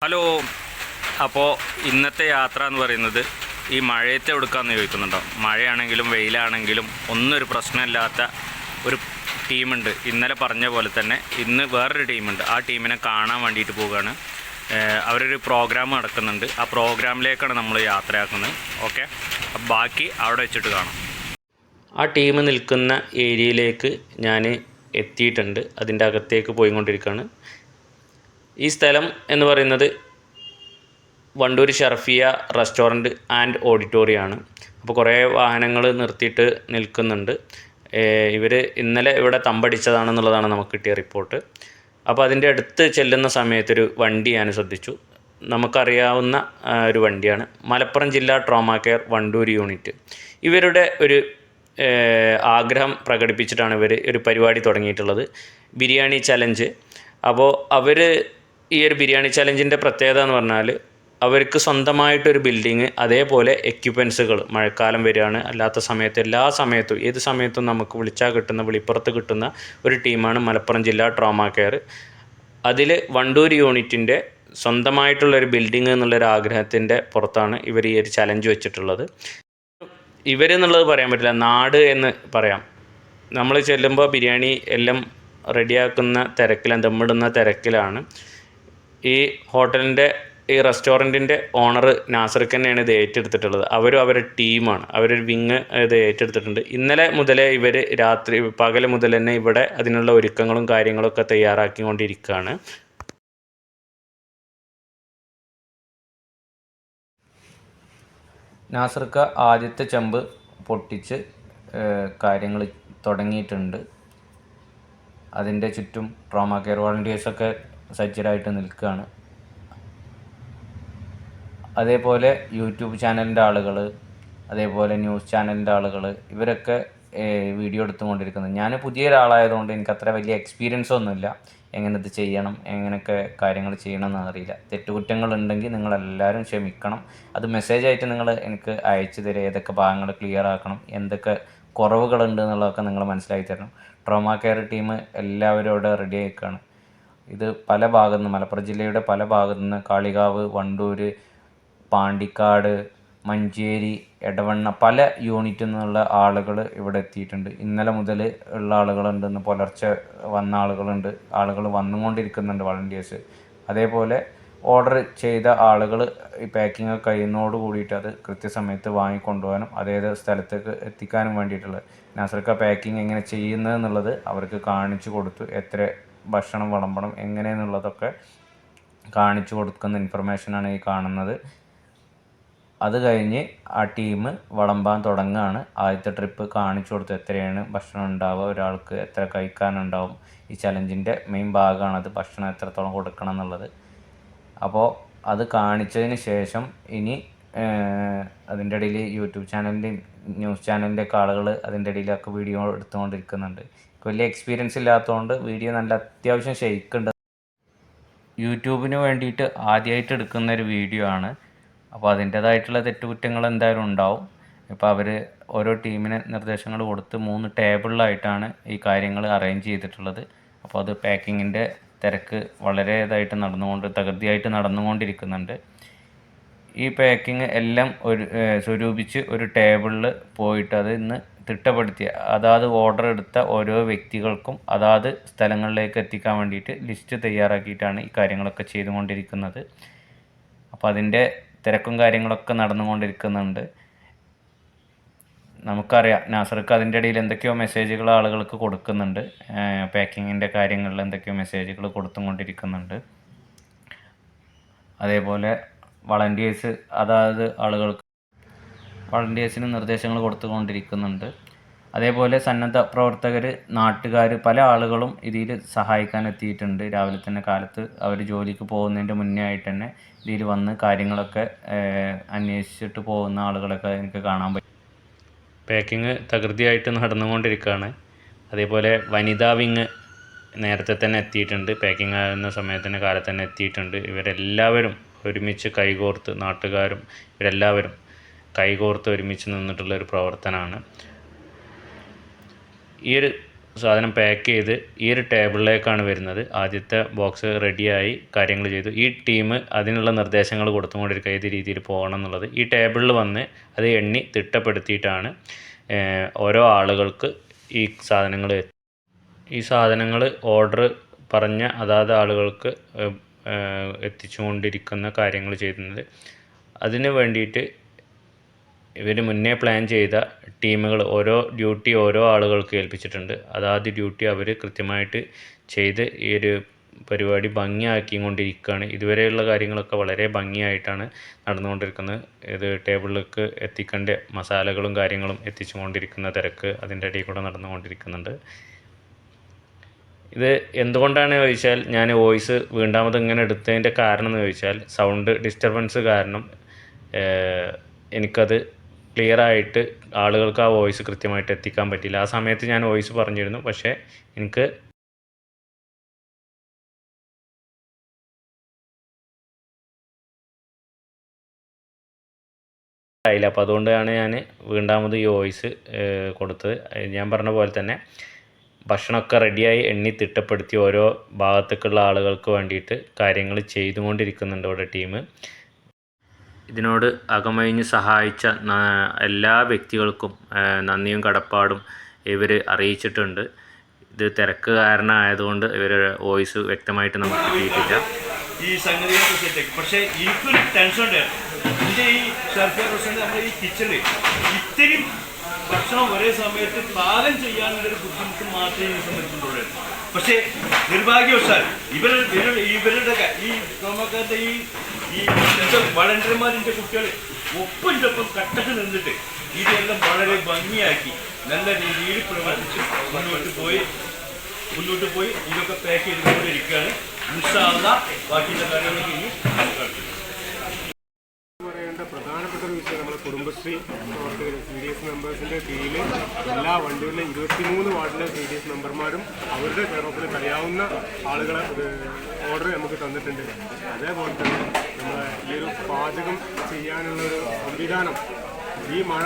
Hello. അപ്പോൾ ഇന്നത്തെ യാത്ര എന്ന് പറയുന്നത് ഈ മഴയത്തെ എടുക്കാമെന്ന് ചോദിക്കുന്നുണ്ടോ? മഴയാണെങ്കിലും വെയിലാണെങ്കിലും ഒന്നൊരു പ്രശ്നമില്ലാത്ത ഒരു ടീമുണ്ട്. ഇന്നലെ പറഞ്ഞ പോലെ തന്നെ ഇന്ന് വേറൊരു ടീമുണ്ട്. ആ ടീമിനെ കാണാൻ വേണ്ടിയിട്ട് പോവുകയാണ്. അവരൊരു പ്രോഗ്രാം നടക്കുന്നുണ്ട്. ആ പ്രോഗ്രാമിലേക്കാണ് നമ്മൾ യാത്രയാക്കുന്നത്. ഓക്കെ, ബാക്കി അവിടെ വെച്ചിട്ട് കാണാം. ആ ടീം നിൽക്കുന്ന ഏരിയയിലേക്ക് ഞാൻ എത്തിയിട്ടുണ്ട്. അതിൻ്റെ അകത്തേക്ക് പോയിക്കൊണ്ടിരിക്കുകയാണ്. ഈ സ്ഥലം എന്ന് പറയുന്നത് വണ്ടൂർ ഷർഫിയ റെസ്റ്റോറൻറ്റ് ആൻഡ് ഓഡിറ്റോറിയമാണ്. അപ്പോൾ കുറേ വാഹനങ്ങൾ നിർത്തിയിട്ട് നിൽക്കുന്നുണ്ട്. ഇവർ ഇന്നലെ ഇവിടെ തമ്പടിച്ചതാണെന്നുള്ളതാണ് നമുക്ക് കിട്ടിയ റിപ്പോർട്ട്. അപ്പോൾ അതിൻ്റെ അടുത്ത് ചെല്ലുന്ന സമയത്തൊരു വണ്ടി ഞാൻ ശ്രദ്ധിച്ചു. നമുക്കറിയാവുന്ന ഒരു വണ്ടിയാണ്. മലപ്പുറം ജില്ലാ ട്രോമാ കെയർ വണ്ടൂർ യൂണിറ്റ്. ഇവരുടെ ഒരു ആഗ്രഹം പ്രകടിപ്പിച്ചിട്ടാണ് ഇവർ ഒരു പരിപാടി തുടങ്ങിയിട്ടുള്ളത്, ബിരിയാണി ചലഞ്ച്. അപ്പോൾ അവർ ഈ ഒരു ബിരിയാണി ചലഞ്ചിൻ്റെ പ്രത്യേകത എന്ന് പറഞ്ഞാൽ അവർക്ക് സ്വന്തമായിട്ടൊരു ബിൽഡിങ്, അതേപോലെ എക്യുപ്മെൻസുകൾ മഴക്കാലം വരികയാണ്, അല്ലാത്ത സമയത്ത് എല്ലാ സമയത്തും ഏത് സമയത്തും നമുക്ക് വിളിച്ചാൽ കിട്ടുന്ന, വിളിപ്പുറത്ത് കിട്ടുന്ന ഒരു ടീമാണ് മലപ്പുറം ജില്ലാ ട്രോമാ കെയർ. അതിൽ വണ്ടൂർ യൂണിറ്റിൻ്റെ സ്വന്തമായിട്ടുള്ളൊരു ബിൽഡിങ് എന്നുള്ളൊരു ആഗ്രഹത്തിൻ്റെ പുറത്താണ് ഇവർ ഈ ഒരു ചലഞ്ച് വെച്ചിട്ടുള്ളത്. ഇവരെന്നുള്ളത് പറയാൻ പറ്റില്ല, നാട് എന്ന് പറയാം. നമ്മൾ ചെല്ലുമ്പോൾ ബിരിയാണി എല്ലാം റെഡിയാക്കുന്ന തിരക്കിലാണ്, ദമ്മിടുന്ന തിരക്കിലാണ്. ഈ ഹോട്ടലിൻ്റെ, ഈ റെസ്റ്റോറൻറ്റിൻ്റെ ഓണർ നാസർക്ക് തന്നെയാണ് ഇത് ഏറ്റെടുത്തിട്ടുള്ളത്. അവരും അവരുടെ ടീമാണ്, അവരൊരു വിങ് ഇത് ഏറ്റെടുത്തിട്ടുണ്ട്. ഇന്നലെ മുതലേ ഇവർ പകൽ മുതൽ തന്നെ ഇവിടെ അതിനുള്ള ഒരുക്കങ്ങളും കാര്യങ്ങളൊക്കെ തയ്യാറാക്കിക്കൊണ്ടിരിക്കുകയാണ്. നാസർക്ക് ആദ്യത്തെ ചെമ്പ് പൊട്ടിച്ച് കാര്യങ്ങൾ തുടങ്ങിയിട്ടുണ്ട്. അതിൻ്റെ ചുറ്റും ട്രോമാ കെയർ വോളണ്ടിയേഴ്സൊക്കെ സജ്ജരായിട്ട് നിൽക്കുകയാണ്. അതേപോലെ യൂട്യൂബ് ചാനലിൻ്റെ ആളുകൾ, അതേപോലെ ന്യൂസ് ചാനലിൻ്റെ ആളുകൾ, ഇവരൊക്കെ വീഡിയോ എടുത്തുകൊണ്ടിരിക്കുന്നത്. ഞാൻ പുതിയ ഒരാളായതുകൊണ്ട് എനിക്ക് അത്ര വലിയ എക്സ്പീരിയൻസ് ഒന്നുമില്ല. എങ്ങനെ ഇത് ചെയ്യണം, എങ്ങനെയൊക്കെ കാര്യങ്ങൾ ചെയ്യണമെന്ന് അറിയില്ല. തെറ്റുകുറ്റങ്ങളുണ്ടെങ്കിൽ നിങ്ങളെല്ലാവരും ക്ഷമിക്കണം. അത് മെസ്സേജായിട്ട് നിങ്ങൾ എനിക്ക് അയച്ചു തരിക. ഏതൊക്കെ ഭാഗങ്ങൾ ക്ലിയർ ആക്കണം, എന്തൊക്കെ കുറവുകളുണ്ട് എന്നുള്ളതൊക്കെ നിങ്ങൾ മനസ്സിലാക്കി തരണം. ട്രോമാ കെയർ ടീം എല്ലാവരും അവിടെ റെഡി ആയിക്കാണ്. ഇത് പല ഭാഗത്തു നിന്ന്, മലപ്പുറം ജില്ലയുടെ പല ഭാഗത്തു നിന്ന്, കാളികാവ്, വണ്ടൂർ, പാണ്ടിക്കാട്, മഞ്ചേരി, എടവണ്ണ, പല യൂണിറ്റിൽ നിന്നുള്ള ആളുകൾ ഇവിടെ എത്തിയിട്ടുണ്ട്. ഇന്നലെ മുതൽ ഉള്ള ആളുകളുണ്ട്, ഇന്ന് പുലർച്ചെ വന്ന ആളുകളുണ്ട്, ആളുകൾ വന്നുകൊണ്ടിരിക്കുന്നുണ്ട്, വളണ്ടിയേഴ്സ്. അതേപോലെ ഓർഡർ ചെയ്ത ആളുകൾ ഈ പാക്കിങ് കഴിയുന്നതോട് കൂടിയിട്ട് അത് കൃത്യസമയത്ത് വാങ്ങിക്കൊണ്ടുപോകാനും അതേത് സ്ഥലത്തേക്ക് എത്തിക്കാനും വേണ്ടിയിട്ടുള്ളത്. നാസർക്ക പാക്കിങ് എങ്ങനെ ചെയ്യുന്നത് എന്നുള്ളത് അവർക്ക് കാണിച്ചു കൊടുത്തു. എത്ര ഭക്ഷണം വിളമ്പണം എങ്ങനെയെന്നുള്ളതൊക്കെ കാണിച്ചു കൊടുക്കുന്ന ഇൻഫർമേഷനാണ് ഈ കാണുന്നത്. അത് കഴിഞ്ഞ് ആ ടീം വിളമ്പാൻ തുടങ്ങുകയാണ്. ആദ്യത്തെ ട്രിപ്പ് കാണിച്ചു കൊടുത്തു എത്രയാണ് ഭക്ഷണം ഉണ്ടാവുക, ഒരാൾക്ക് എത്ര കഴിക്കാനുണ്ടാവും. ഈ ചലഞ്ചിൻ്റെ മെയിൻ ഭാഗമാണത്, ഭക്ഷണം എത്രത്തോളം കൊടുക്കണം എന്നുള്ളത്. അപ്പോൾ അത് കാണിച്ചതിന് ശേഷം ഇനി അതിൻ്റെ ഇടയിൽ യൂട്യൂബ് ചാനലിൻ്റെയും ന്യൂസ് ചാനലിൻ്റെ ഒക്കെ ആളുകൾ അതിൻ്റെ ഇടയിലൊക്കെ വീഡിയോ എടുത്തുകൊണ്ടിരിക്കുന്നുണ്ട്. വലിയ എക്സ്പീരിയൻസ് ഇല്ലാത്തതുകൊണ്ട് വീഡിയോ നല്ല അത്യാവശ്യം ഷെയ്ക്കുണ്ട്. യൂട്യൂബിന് വേണ്ടിയിട്ട് ആദ്യമായിട്ട് എടുക്കുന്ന ഒരു വീഡിയോ ആണ്. അപ്പോൾ അതിൻ്റേതായിട്ടുള്ള തെറ്റുകുറ്റങ്ങൾ എന്തായാലും ഉണ്ടാവും. ഇപ്പോൾ അവർ ഓരോ ടീമിന് നിർദ്ദേശങ്ങൾ കൊടുത്ത് 3 ടേബിളിലായിട്ടാണ് ഈ കാര്യങ്ങൾ അറേഞ്ച് ചെയ്തിട്ടുള്ളത്. അപ്പോൾ അത് പാക്കിങ്ങിൻ്റെ തിരക്ക് വളരെ ഇതായിട്ട് തകൃതിയായിട്ട് നടന്നുകൊണ്ടിരിക്കുന്നുണ്ട്. ഈ പാക്കിങ് എല്ലാം സ്വരൂപിച്ച് ഒരു ടേബിളിൽ പോയിട്ട് അത് ഇന്ന് തിട്ടപ്പെടുത്തിയ അതാത് ഓർഡർ എടുത്ത ഓരോ വ്യക്തികൾക്കും അതാത് സ്ഥലങ്ങളിലേക്ക് എത്തിക്കാൻ വേണ്ടിയിട്ട് ലിസ്റ്റ് തയ്യാറാക്കിയിട്ടാണ് ഈ കാര്യങ്ങളൊക്കെ ചെയ്തുകൊണ്ടിരിക്കുന്നത്. അപ്പോൾ അതിൻ്റെ തിരക്കും കാര്യങ്ങളൊക്കെ നടന്നുകൊണ്ടിരിക്കുന്നുണ്ട്. നമുക്കറിയാം നാസർക്ക് അതിൻ്റെ ഇടയിൽ എന്തൊക്കെയോ മെസ്സേജുകൾ ആളുകൾക്ക് കൊടുക്കുന്നുണ്ട്. പാക്കിങ്ങിൻ്റെ കാര്യങ്ങളിൽ എന്തൊക്കെയോ മെസ്സേജുകൾ കൊടുത്തുകൊണ്ടിരിക്കുന്നുണ്ട്. അതേപോലെ വളണ്ടിയേഴ്സ് അതായത് ആളുകൾക്ക് വളണ്ടിയേഴ്സിന് നിർദ്ദേശങ്ങൾ കൊടുത്തുകൊണ്ടിരിക്കുന്നുണ്ട്. അതേപോലെ സന്നദ്ധ പ്രവർത്തകർ, നാട്ടുകാർ, പല ആളുകളും ഇതിൽ സഹായിക്കാൻ എത്തിയിട്ടുണ്ട്. രാവിലെ തന്നെ കാലത്ത് അവർ ജോലിക്ക് പോകുന്നതിൻ്റെ മുന്നേ ആയിട്ട് തന്നെ ഇതിൽ വന്ന് കാര്യങ്ങളൊക്കെ അന്വേഷിച്ചിട്ട് പോകുന്ന ആളുകളൊക്കെ എനിക്ക് കാണാൻ പറ്റും. പാക്കിങ് തകൃതിയായിട്ട് നടന്നുകൊണ്ടിരിക്കുകയാണ്. അതേപോലെ വനിതാ വിങ് നേരത്തെ തന്നെ എത്തിയിട്ടുണ്ട്. പാക്കിങ് ആകുന്ന സമയത്തിന് കാലത്ത് തന്നെ എത്തിയിട്ടുണ്ട്. ഇവരെല്ലാവരും ഒരുമിച്ച് കൈകോർത്ത്, നാട്ടുകാരും ഇവരെല്ലാവരും കൈകോർത്ത് ഒരുമിച്ച് നിന്നിട്ടുള്ളൊരു പ്രവർത്തനമാണ്. ഈ ഒരു സാധനം പാക്ക് ചെയ്ത് ഈ ഒരു ടേബിളിലേക്കാണ് വരുന്നത്. ആദ്യത്തെ ബോക്സ് റെഡിയായി കാര്യങ്ങൾ ചെയ്തു. ഈ ടീം അതിനുള്ള നിർദ്ദേശങ്ങൾ കൊടുത്തുകൊണ്ടിരിക്കുക ഏത് രീതിയിൽ പോകണം എന്നുള്ളത്. ഈ ടേബിളിൽ വന്ന് അത് എണ്ണി തിട്ടപ്പെടുത്തിയിട്ടാണ് ഓരോ ആളുകൾക്ക് ഈ സാധനങ്ങൾ ഓർഡർ പറഞ്ഞ അതാത് ആളുകൾക്ക് എത്തിച്ചുകൊണ്ടിരിക്കുന്ന കാര്യങ്ങൾ ചെയ്യുന്നത്. അതിന് വേണ്ടിയിട്ട് ഇവർ മുന്നേ പ്ലാൻ ചെയ്ത ടീമുകൾ ഓരോ ആളുകൾക്ക് ഏൽപ്പിച്ചിട്ടുണ്ട്. അതാത് ഡ്യൂട്ടി അവർ കൃത്യമായിട്ട് ചെയ്ത് ഈ ഒരു പരിപാടി ഭംഗിയാക്കിക്കൊണ്ടിരിക്കുകയാണ്. ഇതുവരെയുള്ള കാര്യങ്ങളൊക്കെ വളരെ ഭംഗിയായിട്ടാണ് നടന്നുകൊണ്ടിരിക്കുന്നത്. ഇത് ടേബിളിലേക്ക് എത്തിക്കേണ്ട മസാലകളും കാര്യങ്ങളും എത്തിച്ചുകൊണ്ടിരിക്കുന്ന തിരക്ക് അതിൻ്റെ ഇടയിൽ കൂടെ നടന്നുകൊണ്ടിരിക്കുന്നുണ്ട്. ഇത് എന്തുകൊണ്ടാണ് ചോദിച്ചാൽ ഞാൻ വോയിസ് വീണ്ടാമത് ഇങ്ങനെ എടുത്തതിൻ്റെ കാരണം എന്ന് ചോദിച്ചാൽ സൗണ്ട് ഡിസ്റ്റർബൻസ് കാരണം എനിക്കത് ക്ലിയറായിട്ട് ആളുകൾക്ക് ആ വോയിസ് കൃത്യമായിട്ട് എത്തിക്കാൻ പറ്റില്ല. ആ സമയത്ത് ഞാൻ വോയിസ് പറഞ്ഞിരുന്നു, പക്ഷേ എനിക്ക് ആയില്ല. അപ്പോൾ അതുകൊണ്ടാണ് ഞാൻ വീണ്ടാമത് ഈ വോയിസ് കൊടുത്തത്. ഞാൻ പറഞ്ഞ പോലെ തന്നെ ഭക്ഷണമൊക്കെ റെഡിയായി എണ്ണി തിട്ടപ്പെടുത്തി ഓരോ ഭാഗത്തേക്കുള്ള ആളുകൾക്ക് വേണ്ടിയിട്ട് കാര്യങ്ങൾ ചെയ്തുകൊണ്ടിരിക്കുന്നുണ്ട് ഇവിടെ ടീം. ഇതിനോട് അകമഴിഞ്ഞ് സഹായിച്ച എല്ലാ വ്യക്തികൾക്കും നന്ദിയും കടപ്പാടും ഇവർ അറിയിച്ചിട്ടുണ്ട്. ഇത് തിരക്ക് കാരണമായതുകൊണ്ട് ഇവരുടെ വോയിസ് വ്യക്തമായിട്ട് നമുക്ക് കിട്ടിയിട്ടില്ല. ഈ സംഗതിയെ കുറിച്ചിട്ടേക്ക് പക്ഷേ എനിക്കൊരു ടെൻഷൻ ഉണ്ടായിരുന്നു. എൻ്റെ ഈ ഷർഫിയ പ്രസിഡന്റ് നമ്മുടെ ഈ കിച്ചണിൽ ഇത്തിരി ഭക്ഷണം ഒരേ സമയത്ത് പാകം ചെയ്യാനുള്ളൊരു ബുദ്ധിമുട്ട് മാത്രമേ ഈ സംബന്ധിച്ചിട്ടുള്ളൂ. പക്ഷേ നിർഭാഗ്യവശാൽ ഇവരുടെ ഈ തോമക്കാരുടെ ഈ വളണ്ടിയർമാരിൻ്റെ കുട്ടികൾ ഒപ്പം കട്ടക്ക് നിന്നിട്ട് ഇതെല്ലാം വളരെ ഭംഗിയാക്കി നല്ല രീതിയിൽ പ്രവർത്തിച്ച് മുന്നോട്ട് പോയി ഇതൊക്കെ പാക്ക് ചെയ്തുകൊണ്ടിരിക്കുകയാണ്. ഇൻഷാ അല്ലാഹ് ബാക്കിയുള്ള കാര്യങ്ങളൊക്കെ ഇനി പറയേണ്ട പ്രധാനപ്പെട്ട ഒരു വിഷയം നമ്മുടെ കുടുംബശ്രീ പ്രവർത്തകർ CDS മെമ്പേഴ്സിൻ്റെ കീഴിൽ എല്ലാ വണ്ടികളിലെ 23 വാർഡിലെ CDS മെമ്പർമാരും അവരുടെ കെയറോഫിൽ കഴിയാവുന്ന ആളുകളെ ഓർഡർ നമുക്ക് തന്നിട്ടുണ്ട്. അതേപോലെ തന്നെ നമ്മളെ ഈ ഒരു പാചകം ചെയ്യാനുള്ളൊരു സംവിധാനം ഈ മഴ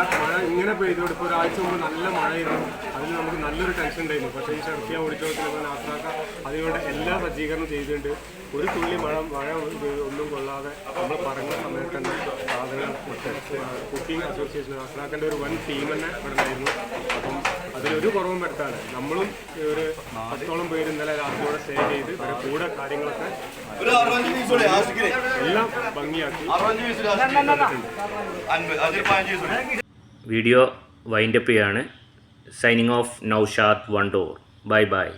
ഇങ്ങനെ പെയ്തോട് ഇപ്പോൾ ഒരാഴ്ച മുമ്പ് നല്ല മഴയായിരുന്നു. അതിൽ നമുക്ക് നല്ലൊരു ടെൻഷൻ ഉണ്ടായിരുന്നു. പക്ഷേ ഈ ഷർഫിയ ഓഡിറ്റോറിയത്തിൽ നാസാക്ക അതിലൂടെ എല്ലാ സജ്ജീകരണം ചെയ്തിട്ടുണ്ട്. ഒരു തുള്ളി മഴ ഒന്നും കൊള്ളാതെ നമ്മൾ പറഞ്ഞ സമയത്ത് തന്നെ സാധനങ്ങൾ കുക്കിംഗ് അസോസിയേഷൻ നാസാക്കൻ്റെ ഒരു വൻ ടീം തന്നെ ഇവിടെ ഉണ്ടായിരുന്നു. അപ്പം അതിലൊരു കുറവും വരുത്താണ് നമ്മളും ഒരു 10ഓളം പേര് ഇന്നലെ രാത്രിയോടെ സ്റ്റേ ചെയ്ത് ഇവരെ കൂടെ കാര്യങ്ങളൊക്കെ എല്ലാം ഭംഗിയാക്കി. വീഡിയോ വൈൻഡപ്പ് ചെയ്യാണ്. Signing off Naushad Wandoor. Bye bye.